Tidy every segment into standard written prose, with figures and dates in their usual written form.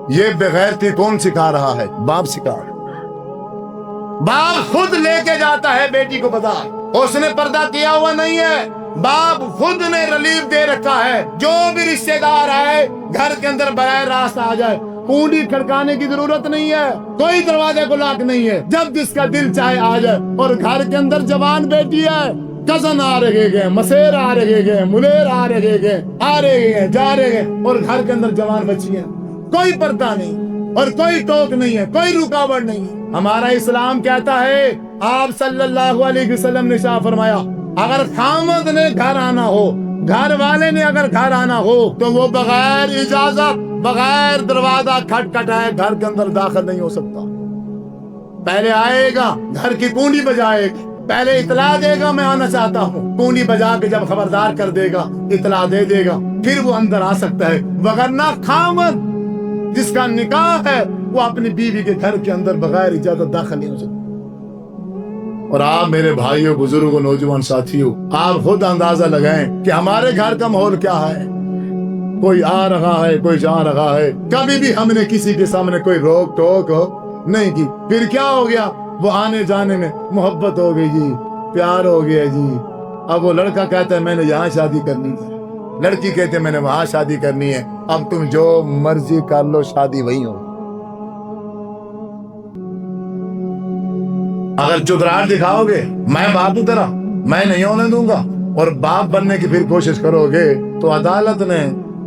یہ بغیرتی کون سکھا رہا ہے؟ باپ سکھا رہا ہے۔ باپ خود لے کے جاتا ہے بیٹی کو بازار، اس نے پردہ کیا ہوا نہیں ہے، باپ خود نے ریلیف دے رکھا ہے، جو بھی رشتے دار آئے گھر کے اندر براہ راست آ جائے، کنڈی کھڑکانے کی ضرورت نہیں ہے، کوئی دروازے کو لاک نہیں ہے، جب جس کا دل چاہے آ جائے۔ اور گھر کے اندر جوان بیٹی ہے، کزن آ رہے گئے، مسیر آ رہے گئے، منیر آ رہے گئے، آ رہے گئے، جا رہے گئے، اور گھر کے اندر جوان بچی ہیں، کوئی پردہ نہیں اور کوئی ٹوک نہیں ہے، کوئی رکاوٹ نہیں ہے۔ ہمارا اسلام کہتا ہے، آپ صلی اللہ علیہ وسلم نے شاہ فرمایا، اگر خامد نے گھر آنا ہو، گھر والے نے اگر گھر آنا ہو تو وہ بغیر اجازت، بغیر دروازہ کھٹکھٹائے گھر کے اندر داخل نہیں ہو سکتا۔ پہلے آئے گا، گھر کی کنڈی بجائے گا، پہلے اطلاع دے گا میں آنا چاہتا ہوں، کنڈی بجا کے جب خبردار کر دے گا، اطلاع دے دے گا، پھر وہ اندر آ سکتا ہے، وگرنہ خامد جس کا نکاح ہے وہ اپنی بیوی کے گھر کے اندر بغیر اجازت داخل نہیں ہو سکتا۔ اور آپ میرے بھائیوں، بزرگوں، نوجوان ساتھیوں، آپ خود اندازہ لگائیں کہ ہمارے گھر کا ماحول کیا ہے۔ کوئی آ رہا ہے، کوئی جا رہا ہے، کبھی بھی ہم نے کسی کے سامنے کوئی روک ٹوک نہیں کی۔ پھر کیا ہو گیا؟ وہ آنے جانے میں محبت ہو گئی جی، پیار ہو گیا جی۔ اب وہ لڑکا کہتا ہے میں نے یہاں شادی کرنی ہے، لڑکی کہتے ہیں میں نے وہاں شادی کرنی ہے، اب تم جو مرضی کر لو، شادی وہی ہو۔ اگر چتراہٹ دکھاؤ گے، میں باپ کی طرح میں نہیں ہونے دوں گا، اور باپ بننے کی پھر کوشش کرو گے، تو عدالت نے،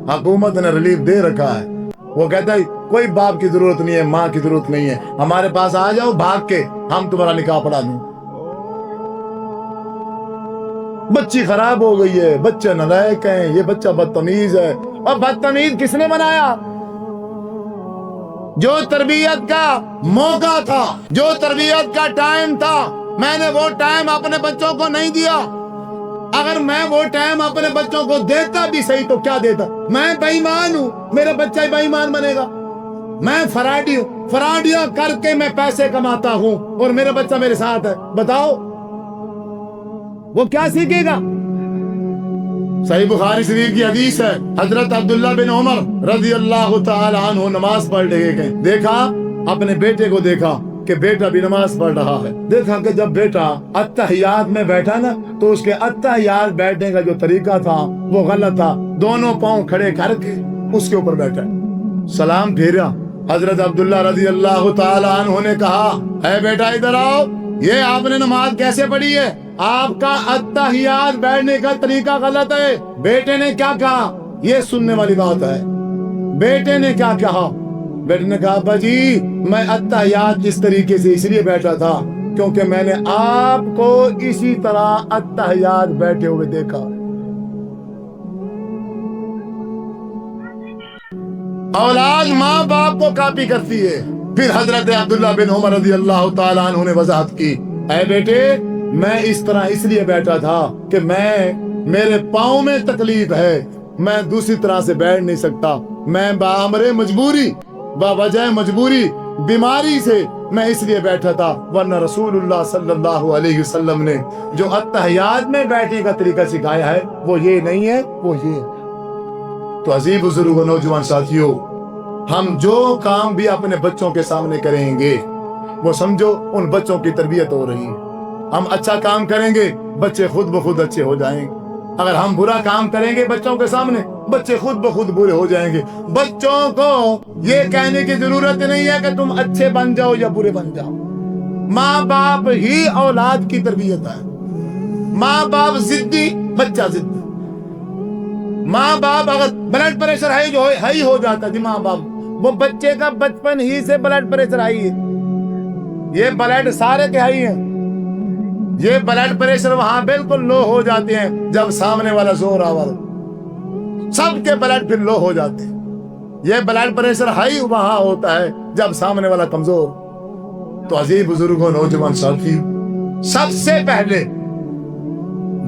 حکومت نے ریلیف دے رکھا ہے، وہ کہتا ہے کوئی باپ کی ضرورت نہیں ہے، ماں کی ضرورت نہیں ہے، ہمارے پاس آ جاؤ بھاگ کے، ہم تمہارا نکاح پڑھا دیں۔ بچی خراب ہو گئی ہے، بچے نالائق ہیں، یہ بچہ بدتمیز ہے۔ اور بدتمیز کس نے بنایا؟ جو تربیت کا موقع تھا، جو تربیت کا ٹائم تھا، میں نے وہ ٹائم اپنے بچوں کو نہیں دیا۔ اگر میں وہ ٹائم اپنے بچوں کو دیتا بھی صحیح تو کیا دیتا؟ میں بے ایمان ہوں، میرا بچہ بے ایمان بنے گا۔ میں فراڈی ہوں، فراڈیاں کر کے میں پیسے کماتا ہوں، اور میرا بچہ میرے ساتھ ہے، بتاؤ وہ کیا سیکھے گا؟ صحیح بخاری شریف کی حدیث ہے، حضرت عبداللہ بن عمر رضی اللہ تعالی عنہ نماز پڑھ رہے گئے، دیکھا اپنے بیٹے کو، دیکھا کہ بیٹا بھی نماز پڑھ رہا ہے، دیکھا کہ جب بیٹا اتحیات میں بیٹھا نا، تو اس کے اتحیات بیٹھنے کا جو طریقہ تھا وہ غلط تھا، دونوں پاؤں کھڑے کر کے اس کے اوپر بیٹھا، سلام پھیرا۔ حضرت عبداللہ رضی اللہ تعالی عنہ نے کہا، اے بیٹا ادھر آؤ، یہ آپ نے نماز کیسے پڑھی ہے؟ آپ کا اتحیات بیٹھنے کا طریقہ غلط ہے۔ بیٹے نے کیا کہا؟ یہ سننے والی بات ہے۔ بیٹے نے کیا کہا؟ بیٹے نے کہا ابا جی میں اتحیات اس طریقے سے اس لیے بیٹھا تھا کیونکہ میں نے آپ کو اسی طرح اتحیات بیٹھے ہوئے دیکھا۔ اولاد ماں باپ کو کاپی کرتی ہے۔ پھر حضرت عبداللہ بن عمر رضی اللہ تعالیٰ عنہ نے وضاحت کی، اے بیٹے میں اس طرح اس لیے بیٹھا تھا کہ میرے پاؤں میں تکلیف ہے، میں دوسری طرح سے بیٹھ نہیں سکتا، میں بامر مجبوری، باوجہ مجبوری، بیماری سے میں اس لیے بیٹھا تھا، ورنہ رسول اللہ صلی اللہ علیہ وسلم نے جو اتحیات میں بیٹھنے کا طریقہ سکھایا ہے وہ یہ نہیں ہے، وہ یہ ہے۔ تو عزیز بزرگ و نوجوان ساتھیوں، ہم جو کام بھی اپنے بچوں کے سامنے کریں گے وہ سمجھو ان بچوں کی تربیت ہو رہی ہے۔ ہم اچھا کام کریں گے بچے خود بخود اچھے ہو جائیں گے، اگر ہم برا کام کریں گے بچوں کے سامنے بچے خود بخود برے ہو جائیں گے۔ بچوں کو یہ کہنے کی ضرورت نہیں ہے کہ تم اچھے بن جاؤ یا برے بن جاؤ، ماں باپ ہی اولاد کی تربیت ہے۔ ماں باپ ضدی، بچہ ضدی۔ ماں باپ اگر بلڈ پریشر ہائی ہو جاتا ہے، ماں باپ وہ بچے کا بچپن ہی سے بلڈ پریشر ہائی ہے، یہ بلڈ سارے کے ہائی ہیں، یہ بلڈ پریشر وہاں بالکل لو ہو جاتے ہیں جب سامنے والا زور آور، سب کے بلڈ پھر لو ہو جاتے ہیں، یہ بلڈ پریشر ہائی وہاں ہوتا ہے جب سامنے والا کمزور۔ تو عزیز بزرگوں نوجوان ساتھی، سب سے پہلے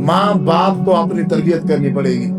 ماں باپ کو اپنی تربیت کرنی پڑے گی۔